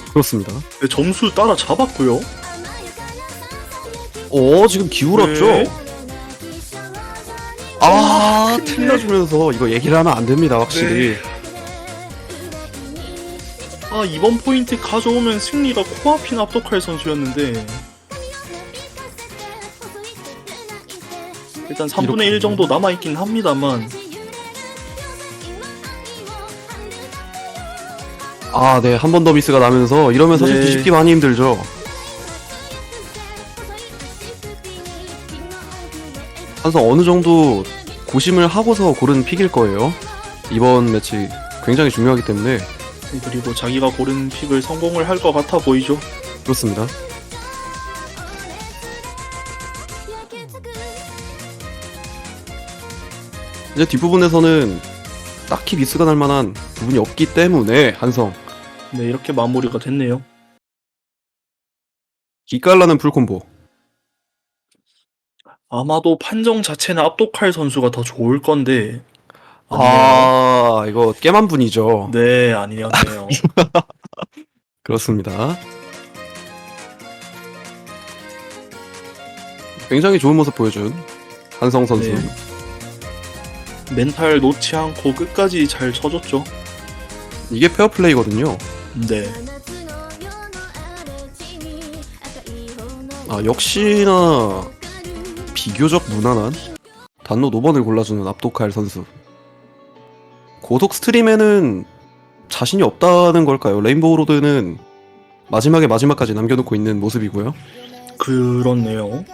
그렇습니다. 네, 점수 따라잡았고요. 지금 기울었죠? 네. 틀려주면서 이거 얘기를 하면 안 됩니다. 확실히. 이번 포인트 가져오면 승리가 코앞인 압도칼 선수였는데 일단 3분의 1 정도 남아있긴 합니다만 네. 한 번 더 미스가 나면서 이러면 사실 네. 뒤집기 많이 힘들죠. 한성 어느 정도 고심을 하고서 고른 픽일 거예요. 이번 매치 굉장히 중요하기 때문에. 그리고 자기가 고른 픽을 성공을 할 것 같아 보이죠. 그렇습니다. 이제 뒷부분에서는 딱히 미스가 날 만한 부분이 없기 때문에 한성 네, 이렇게 마무리가 됐네요. 기깔나는 풀콤보. 아마도 판정 자체는 압도칼 선수가 더 좋을 건데 이거 깨만 분이죠. 네, 아니었네요. 그렇습니다. 굉장히 좋은 모습 보여준 한성 선수. 네. 멘탈 놓지 않고 끝까지 잘 쳐줬죠. 이게 페어플레이거든요. 네. 역시나 비교적 무난한 단노 노번을 골라주는 압도칼 선수. 고속 스트림에는 자신이 없다는 걸까요? 레인보우 로드는 마지막까지 남겨놓고 있는 모습이고요. 그렇네요.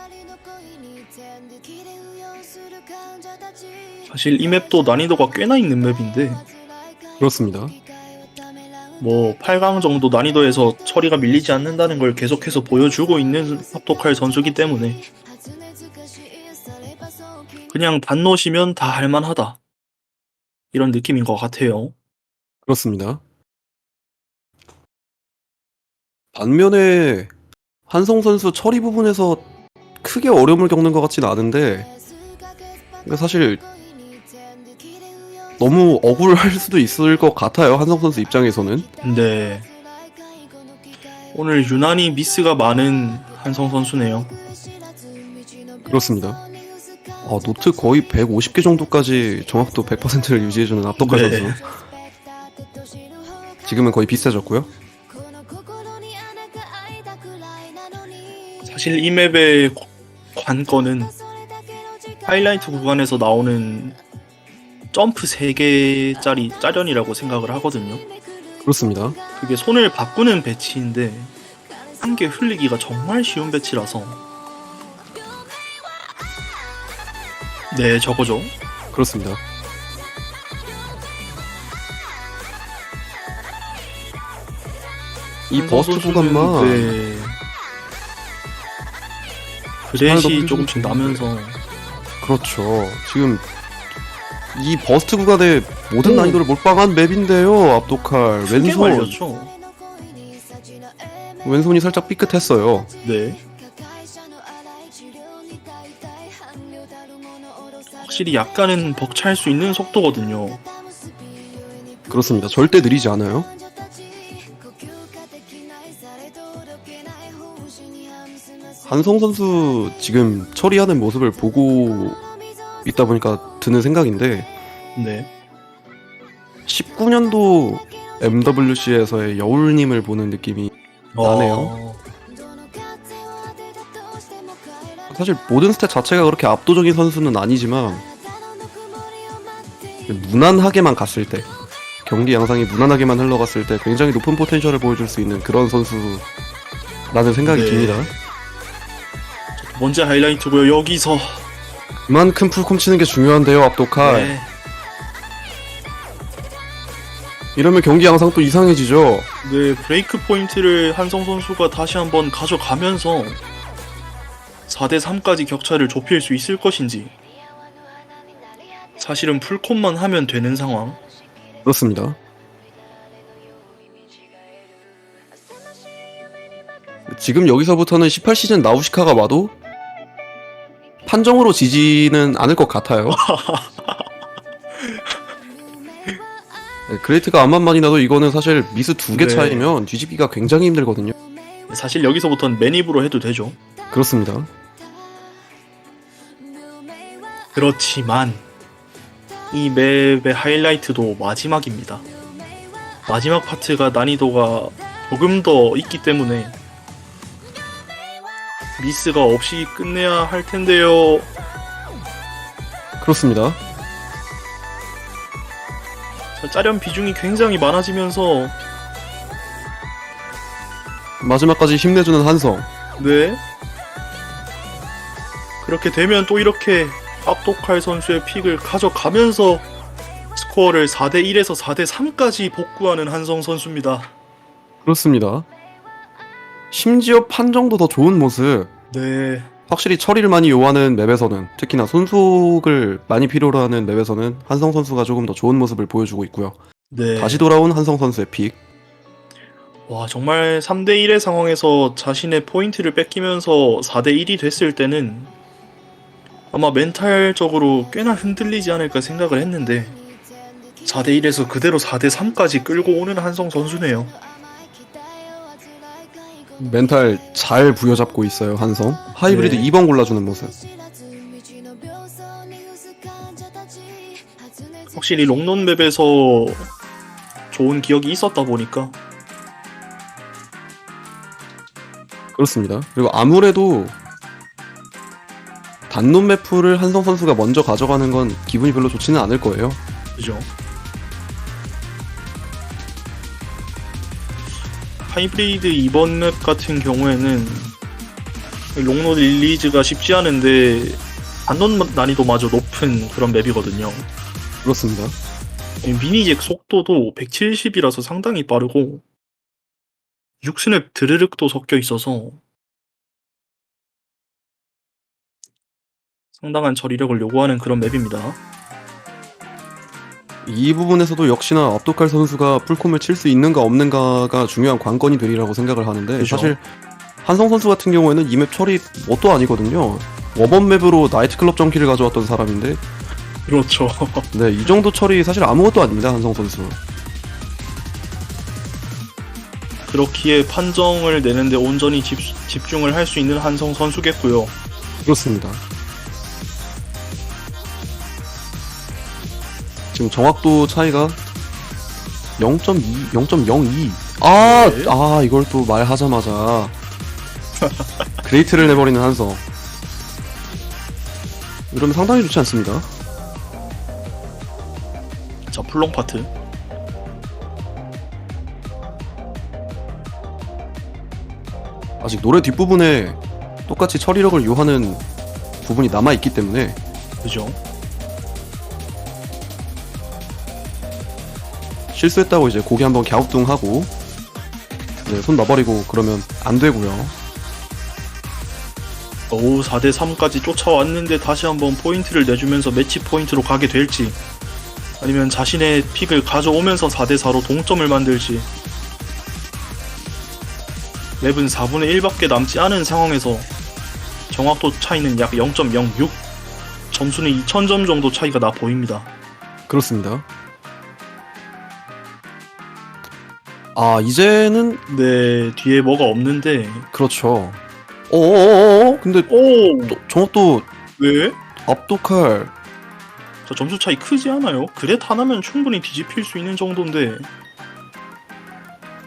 사실 이 맵도 난이도가 꽤나 있는 맵인데 그렇습니다. 뭐 8강 정도 난이도에서 처리가 밀리지 않는다는 걸 계속해서 보여주고 있는 압도칼 선수기 때문에 그냥 단노시면 다 할만하다 이런 느낌인 것 같아요. 그렇습니다. 반면에 한성 선수 처리 부분에서 크게 어려움을 겪는 것 같지는 않은데 사실 너무 억울할 수도 있을 것 같아요. 한성 선수 입장에서는. 근데 오늘 유난히 미스가 많은 한성 선수네요. 그렇습니다. 노트 거의 150개 정도까지 정확도 100%를 유지해주는 압도칼 네. 선수. 지금은 거의 비슷해졌고요. 사실 이 맵의 관건은 하이라이트 구간에서 나오는 점프 3개짜리 짜련이라고 생각을 하거든요. 그렇습니다. 그게 손을 바꾸는 배치인데 한 개 흘리기가 정말 쉬운 배치라서 네, 저거죠. 그렇습니다. 이 버스트 구간만 네. 그렛이 조금씩 나면서 그렇죠. 지금 이 버스트 구간의 모든 난이도를 몰빵한 맵인데요. 압도칼 크게 말렸죠. 왼손이 살짝 삐끗했어요. 네. 확실히 약간은 벅찰 수 있는 속도거든요. 그렇습니다. 절대 느리지 않아요. 한성 선수 지금 처리하는 모습을 보고 있다 보니까 드는 생각인데 네. 19년도 MWC에서의 여울님을 보는 느낌이 나네요. 사실 모든 스탯 자체가 그렇게 압도적인 선수는 아니지만 무난하게만 갔을 때, 경기 양상이 무난하게만 흘러갔을 때 굉장히 높은 포텐셜을 보여줄 수 있는 그런 선수라는 생각이 네. 듭니다. 두 번째 하이라이트고요. 여기서 그만큼 풀콤 치는 게 중요한데요, 압도칼. 네. 이러면 경기 양상 또 이상해지죠. 네, 브레이크 포인트를 한성 선수가 다시 한번 가져가면서 4대3까지 격차를 좁힐 수 있을 것인지. 사실은 풀콤만 하면 되는 상황. 그렇습니다. 지금 여기서부터는 18시즌 나우시카가 와도 판정으로 지지는 않을 것 같아요. 네, 그레이트가 암만 많이 나도 이거는 사실 미스 2개 네. 차이면 뒤집기가 굉장히 힘들거든요. 사실 여기서부터는 매닙으로 해도 되죠. 그렇습니다. 그렇지만 이 맵의 하이라이트도 마지막입니다. 마지막 파트가 난이도가 조금 더 있기 때문에 미스가 없이 끝내야 할 텐데요. 그렇습니다. 자, 짜련 비중이 굉장히 많아지면서 마지막까지 힘내주는 한성. 네. 그렇게 되면 또 이렇게 압도칼 선수의 픽을 가져가면서 스코어를 4대1에서 4대3까지 복구하는 한성 선수입니다. 그렇습니다. 심지어 판정도 더 좋은 모습. 네. 확실히 처리를 많이 요하는 맵에서는, 특히나 손속을 많이 필요로 하는 맵에서는 한성 선수가 조금 더 좋은 모습을 보여주고 있고요. 네. 다시 돌아온 한성 선수의 픽. 와, 정말 3대1의 상황에서 자신의 포인트를 뺏기면서 4대1이 됐을 때는 아마 멘탈적으로 꽤나 흔들리지 않을까 생각을 했는데 4대1에서 그대로 4대3까지 끌고 오는 한성 선수네요. 멘탈 잘 부여잡고 있어요, 한성. 하이브리드 네. 2번 골라주는 모습. 확실히 롱런 맵에서 좋은 기억이 있었다 보니까 그렇습니다. 그리고 아무래도 단논 매프를 한성 선수가 먼저 가져가는 건 기분이 별로 좋지는 않을 거예요. 그죠? 하이브리드 이번 맵 같은 경우에는 롱노 릴리즈가 쉽지 않은데 단논 난이도마저 높은 그런 맵이거든요. 그렇습니다. 미니잭 속도도 170이라서 상당히 빠르고 6스냅 드르륵도 섞여 있어서 상당한 처리력을 요구하는 그런 맵입니다. 이 부분에서도 역시나 압도칼 선수가 풀콤을 칠 수 있는가 없는가가 중요한 관건이 되리라고 생각을 하는데 그죠. 사실 한성 선수 같은 경우에는 이 맵 처리 뭣도 아니거든요. 워번 맵으로 나이트클럽 정키를 가져왔던 사람인데 그렇죠. 네, 이 정도 처리 사실 아무것도 아닙니다. 한성 선수. 그렇기에 판정을 내는데 온전히 집중을 할 수 있는 한성 선수겠고요. 그렇습니다. 지금 정확도 차이가 0.2, 0.02. 네. 이걸 또 말하자마자 그레이트를 내버리는 한성. 이러면 상당히 좋지 않습니다. 자, 풀롱 파트. 아직 노래 뒷부분에 똑같이 처리력을 요하는 부분이 남아있기 때문에 그죠? 실수했다고 이제 고개 한번 갸우뚱하고 네, 손 놔버리고 그러면 안 되고요. 4대3까지 쫓아왔는데 다시 한번 포인트를 내주면서 매치 포인트로 가게 될지 아니면 자신의 픽을 가져오면서 4대4로 동점을 만들지. 맵은 4분의 1밖에 남지 않은 상황에서 정확도 차이는 약 0.06, 점수는 2000점 정도 차이가 나 보입니다. 그렇습니다. 이제는 네, 뒤에 뭐가 없는데. 그렇죠. 근데 오! 정확도 왜? 압도칼 자, 점수 차이 크지 않아요? 그렛 하나면 충분히 뒤집힐 수 있는 정도인데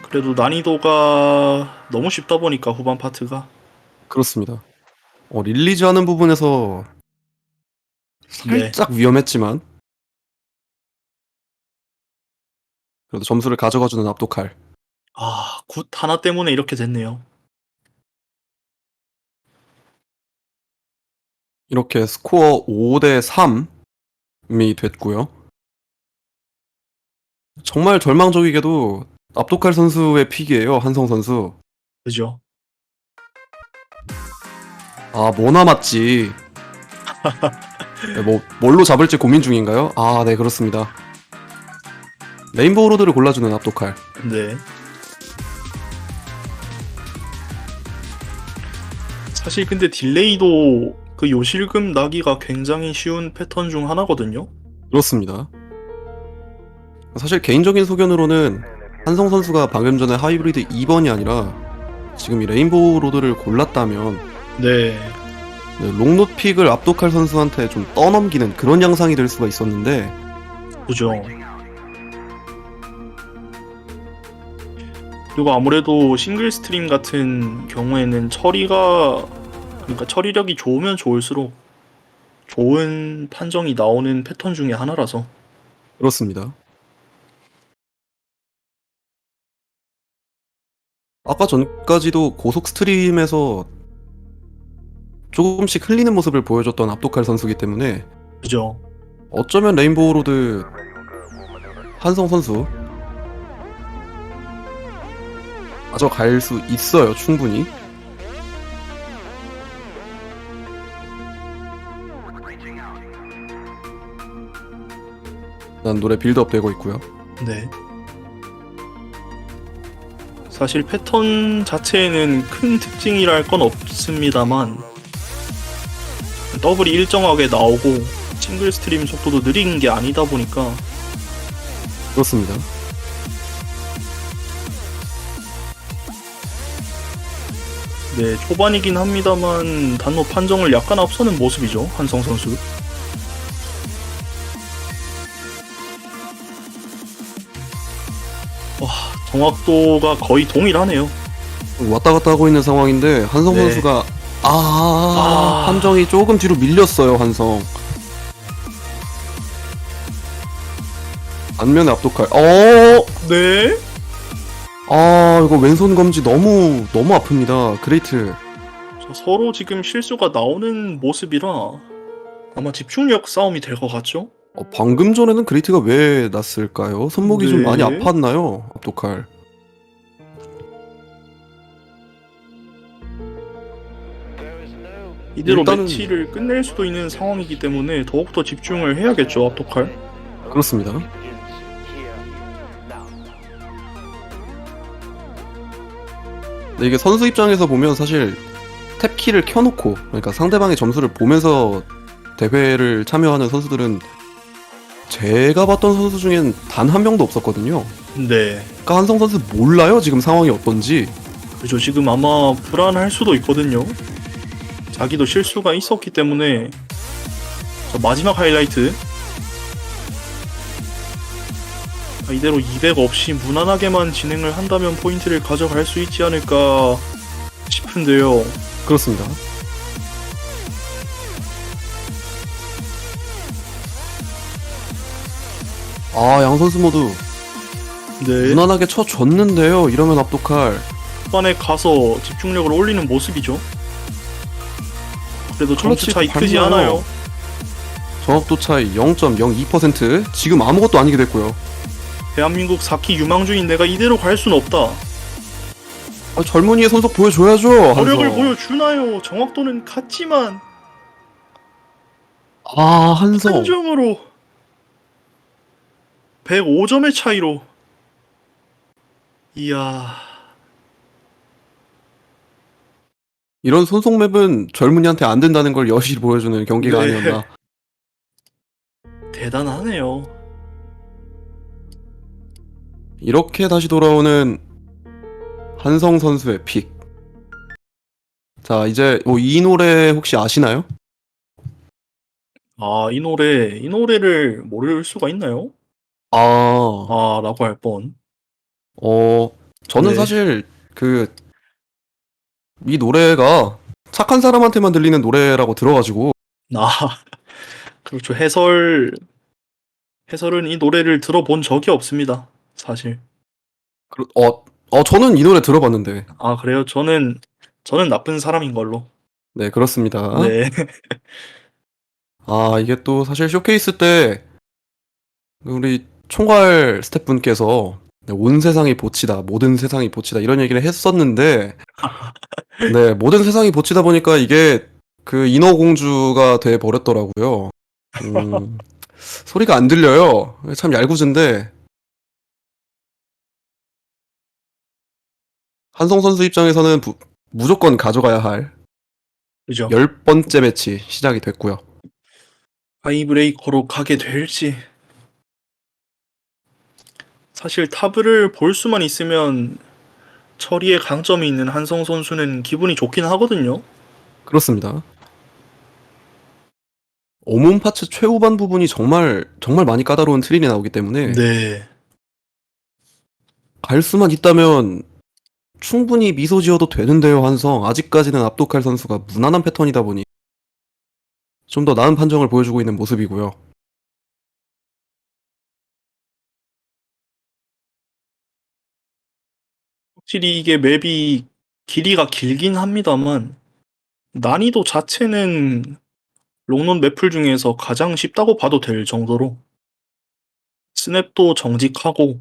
그래도 난이도가 너무 쉽다 보니까 후반 파트가. 그렇습니다. 릴리즈 하는 부분에서 네. 살짝 위험했지만 그래도 점수를 가져가주는 압도칼. 굿 하나 때문에 이렇게 됐네요. 이렇게 스코어 5대 3이 됐고요. 정말 절망적이게도 압도칼 선수의 픽이에요. 한성 선수. 그죠? 뭐 남았지. 네, 뭘로 잡을지 고민 중인가요? 네, 그렇습니다. 레인보우 로드를 골라주는 압도칼. 네. 사실 근데 딜레이도 그 요실금 나기가 굉장히 쉬운 패턴 중 하나거든요. 그렇습니다. 사실 개인적인 소견으로는 한성 선수가 방금 전에 하이브리드 2번이 아니라 지금 이 레인보우 로드를 골랐다면 네. 롱노 픽을 압도칼 선수한테 좀 떠넘기는 그런 양상이 될 수가 있었는데 그죠. 그리고 아무래도 싱글 스트림 같은 경우에는 그러니까 처리력이 좋으면 좋을수록 좋은 판정이 나오는 패턴 중에 하나라서. 그렇습니다. 아까 전까지도 고속 스트림에서 조금씩 흘리는 모습을 보여줬던 압도칼 선수이기 때문에 그죠. 어쩌면 레인보우 로드 한성 선수 가져갈 수 있어요. 충분히. 난 노래 빌드업 되고 있고요. 네. 사실 패턴 자체에는 큰 특징이라 할 건 없습니다만 더블이 일정하게 나오고 싱글 스트림 속도도 느린 게 아니다 보니까 그렇습니다. 네, 초반이긴 합니다만 단노 판정을 약간 앞서는 모습이죠, 한성 선수. 와, 정확도가 거의 동일하네요. 왔다 갔다 하고 있는 상황인데 한성 네. 선수가 아. 판정이 조금 뒤로 밀렸어요, 한성. 안면에 압도칼. 네? 이거 왼손 검지 너무 아픕니다. 그레이트. 서로 지금 실수가 나오는 모습이라 아마 집중력 싸움이 될 것 같죠? 방금 전에는 그레이트가 왜 났을까요? 손목이 좀 많이 네. 아팠나요? 압도칼. 이대로 일단은- 매치를 끝낼 수도 있는 상황이기 때문에 더욱더 집중을 해야겠죠, 압도칼. 그렇습니다. 근데 이게 선수 입장에서 보면 사실 탭키를 켜놓고, 그러니까 상대방의 점수를 보면서 대회를 참여하는 선수들은 제가 봤던 선수 중엔 단 한 명도 없었거든요. 네. 그러니까 한성 선수 몰라요, 지금 상황이 어떤지. 그죠. 지금 아마 불안할 수도 있거든요. 자기도 실수가 있었기 때문에. 자, 마지막 하이라이트. 이대로 200 없이 무난하게만 진행을 한다면 포인트를 가져갈 수 있지 않을까 싶은데요. 그렇습니다. 양 선수 모두 네. 무난하게 쳐줬는데요. 이러면 압도칼. 후반에 가서 집중력을 올리는 모습이죠. 그래도 점수 클러치 차이 크지 밟나요? 않아요. 정확도 차이 0.02%. 지금 아무것도 아니게 됐고요. 대한민국 4키 유망주인 내가 이대로 갈 순 없다. 젊은이의 손속 보여줘야죠. 어력을 한성. 보여주나요? 정확도는 같지만 한성. 판정으로 105점의 차이로. 이야. 이런 손속 맵은 젊은이한테 안 된다는 걸 여실히 보여주는 경기가 네. 아니었나. 대단하네요. 이렇게 다시 돌아오는 한성 선수의 픽. 자, 이제 이 노래 혹시 아시나요? 이 노래를 모를 수가 있나요? 라고 할 뻔. 저는 네. 사실 이 노래가 착한 사람한테만 들리는 노래라고 들어가지고 아, 그렇죠. 해설은 이 노래를 들어본 적이 없습니다. 사실. 저는 이 노래 들어봤는데. 그래요? 저는 나쁜 사람인 걸로. 네, 그렇습니다. 네. 이게 또 사실 쇼케이스 때 우리 총괄 스태프분께서 온 세상이 보치다, 모든 세상이 보치다 이런 얘기를 했었는데 네, 모든 세상이 보치다 보니까 이게 인어공주가 돼 버렸더라고요. 소리가 안 들려요. 참 얄궂은데 한성 선수 입장에서는 무조건 가져가야 할 그죠? 10번째 매치 시작이 됐고요. 아이브레이커로 가게 될지. 사실 타브를 볼 수만 있으면 처리에 강점이 있는 한성 선수는 기분이 좋긴 하거든요. 그렇습니다. 오몬 파츠 최후반 부분이 정말 많이 까다로운 트림이 나오기 때문에 네. 갈 수만 있다면 충분히 미소 지어도 되는데요, 한성. 아직까지는 압도칼 선수가 무난한 패턴이다 보니 좀 더 나은 판정을 보여주고 있는 모습이고요. 확실히 이게 맵이 길이가 길긴 합니다만 난이도 자체는 롱런 맵풀 중에서 가장 쉽다고 봐도 될 정도로 스냅도 정직하고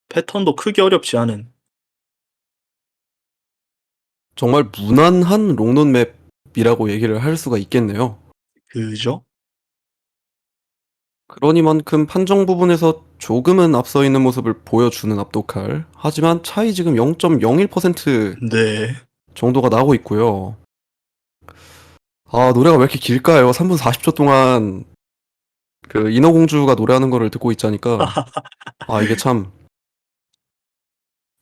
패턴도 크게 어렵지 않은. 정말 무난한 롱런 맵이라고 얘기를 할 수가 있겠네요. 그죠? 그러니만큼 판정 부분에서 조금은 앞서 있는 모습을 보여주는 압도칼. 하지만 차이 지금 0.01% 네. 정도가 나고 있고요. 노래가 왜 이렇게 길까요? 3분 40초 동안 인어공주가 노래하는 거를 듣고 있자니까 이게 참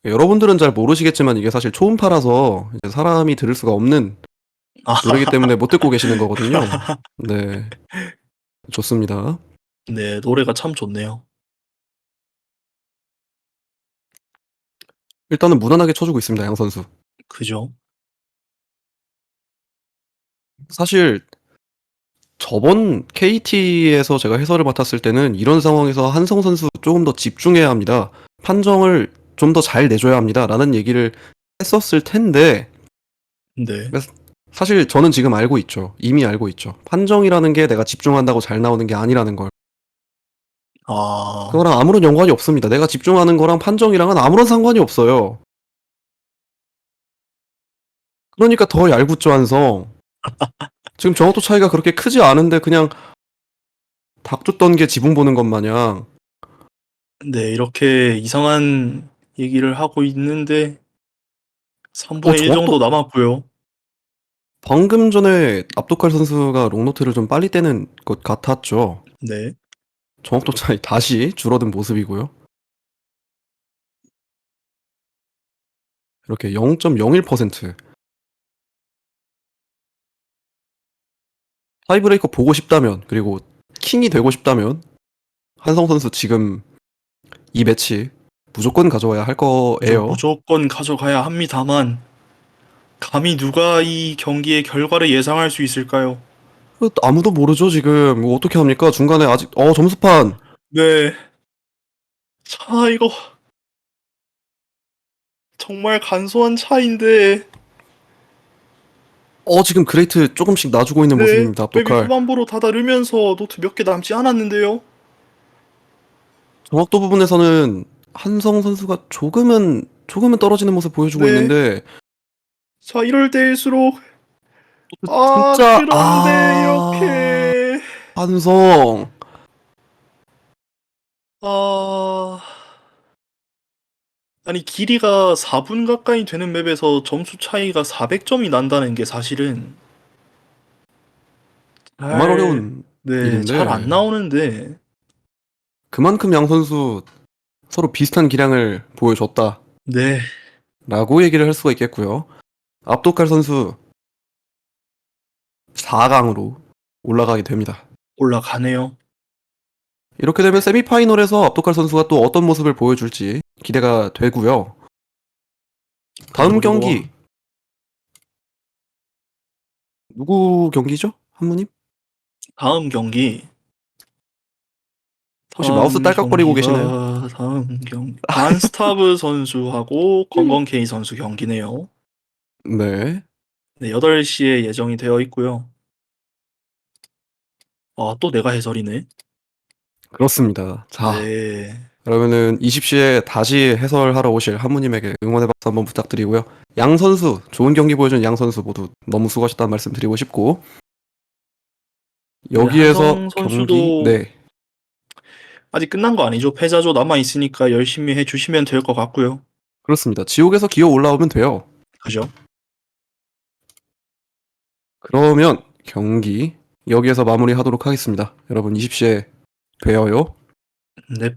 여러분들은 잘 모르시겠지만 이게 사실 초음파라서 이제 사람이 들을 수가 없는 노래이기 때문에 못 듣고 계시는 거거든요. 네, 좋습니다. 네, 노래가 참 좋네요. 일단은 무난하게 쳐주고 있습니다, 양 선수. 그죠? 사실 저번 KT에서 제가 해설을 맡았을 때는 이런 상황에서 한성 선수 조금 더 집중해야 합니다. 판정을 좀 더 잘 내줘야 합니다. 라는 얘기를 했었을 텐데, 네. 사실 저는 지금 알고 있죠. 이미 알고 있죠. 판정이라는 게 내가 집중한다고 잘 나오는 게 아니라는 걸. 아, 그거랑 아무런 연관이 없습니다. 내가 집중하는 거랑 판정이랑은 아무런 상관이 없어요. 그러니까 더 얄궂죠, 한성. 지금 정확도 차이가 그렇게 크지 않은데 그냥 닭 줬던 게 지붕 보는 것 마냥. 네, 이렇게 이상한 얘기를 하고 있는데 3분의 1 정도 정확도 남았고요. 방금 전에 압도칼 선수가 롱노트를 좀 빨리 떼는 것 같았죠. 네. 정확도 차이 다시 줄어든 모습이고요. 이렇게 0.01%. 타이브레이커 보고 싶다면, 그리고 킹이 되고 싶다면 한성 선수 지금 이 매치 무조건 가져와야 할 그죠. 거예요. 무조건 가져가야 합니다만 감히 누가 이 경기의 결과를 예상할 수 있을까요? 아무도 모르죠, 지금. 뭐 어떻게 합니까? 중간에 아직 점수판. 네. 자, 이거 정말 간소한 차이인데 지금 그레이트 조금씩 놔주고 있는 네. 모습입니다, 맵이 압도칼. 후반부로 다다르면서 노트 몇 개 남지 않았는데요. 정확도 부분에서는 한성 선수가 조금은 떨어지는 모습 보여주고 네. 있는데, 자, 이럴 때일수록 진짜 그런데 이렇게 한성. 아 아니 길이가 4분 가까이 되는 맵에서 점수 차이가 400점이 난다는 게 사실은 정말 잘 어려운 네, 잘 안 일인데, 나오는데 그만큼 양 선수 서로 비슷한 기량을 보여줬다라고 네, 얘기를 할 수가 있겠고요. 압도칼 선수 4강으로 올라가게 됩니다. 올라가네요. 이렇게 되면 세미파이널에서 압도칼 선수가 또 어떤 모습을 보여줄지 기대가 되고요. 다음 그리고 경기 누구 경기죠? 한무님? 다음 경기 혹시 마우스 딸깍거리고 계시나요? 다음 경기 반스타브 선수하고 건건 K 선수 경기네요. 네, 네, 8시에 예정이 되어 있고요. 아, 또 내가 해설이네. 그렇습니다. 자, 네. 그러면은 20시에 다시 해설하러 오실 한무님에게 응원의 박수 한번 부탁드리고요. 양 선수, 좋은 경기 보여준 양 선수 모두 너무 수고하셨다는 말씀 드리고 싶고, 네, 여기에서 한성 경기, 선수도 네, 아직 끝난 거 아니죠. 패자조 남아 있으니까 열심히 해 주시면 될 것 같고요. 그렇습니다. 지옥에서 기어 올라오면 돼요. 그죠? 그러면 경기 여기에서 마무리하도록 하겠습니다. 여러분 20시에 봬요. 네.